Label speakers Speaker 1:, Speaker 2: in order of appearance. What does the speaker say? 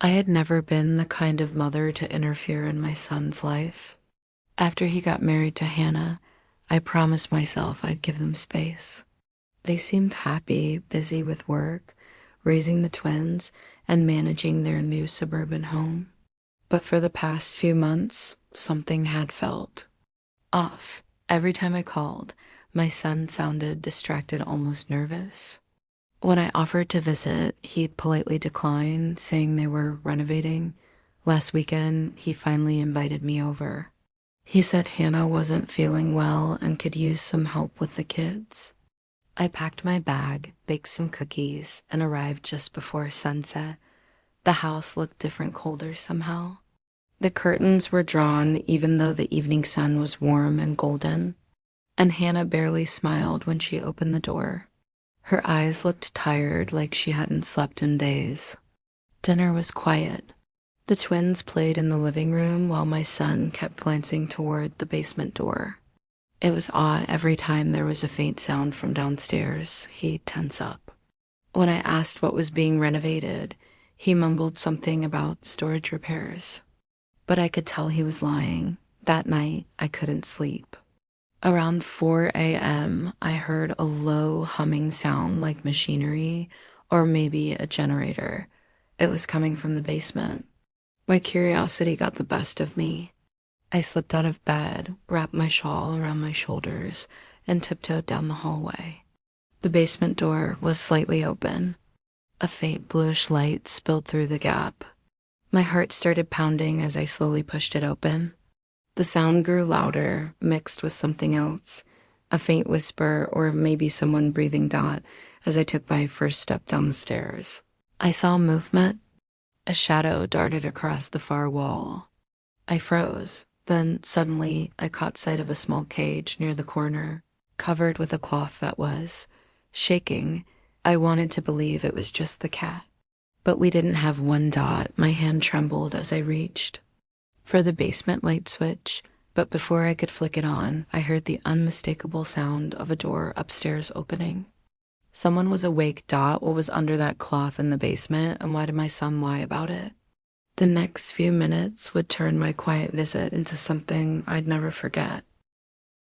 Speaker 1: I had never been the kind of mother to interfere in my son's life. After he got married to Hannah, I promised myself I'd give them space. They seemed happy, busy with work, raising the twins, and managing their new suburban home. But for the past few months, something had felt off. Every time I called, my son sounded distracted, almost nervous. When I offered to visit, he politely declined, saying they were renovating. Last weekend, he finally invited me over. He said Hannah wasn't feeling well and could use some help with the kids. I packed my bag, baked some cookies, and arrived just before sunset. The house looked different, colder somehow. The curtains were drawn even though the evening sun was warm and golden, and Hannah barely smiled when she opened the door. Her eyes looked tired, like she hadn't slept in days. Dinner was quiet. The twins played in the living room while my son kept glancing toward the basement door. It was odd. Every time there was a faint sound from downstairs, he'd tense up. When I asked what was being renovated, he mumbled something about storage repairs. But I could tell he was lying. That night, I couldn't sleep. Around 4 a.m., I heard a low humming sound like machinery or maybe a generator. It was coming from the basement. My curiosity got the best of me. I slipped out of bed, wrapped my shawl around my shoulders, and tiptoed down the hallway. The basement door was slightly open. A faint bluish light spilled through the gap. My heart started pounding as I slowly pushed it open. The sound grew louder, mixed with something else, a faint whisper or maybe someone breathing as I took my first step down the stairs. I saw movement. A shadow darted across the far wall. I froze. Then suddenly I caught sight of a small cage near the corner, covered with a cloth that was shaking. I wanted to believe it was just the cat. But we didn't have one dot. My hand trembled as I reached for the basement light switch, but before I could flick it on, I heard the unmistakable sound of a door upstairs opening. Someone was awake. What was under that cloth in the basement, and why did my son lie about it? The next few minutes would turn my quiet visit into something I'd never forget.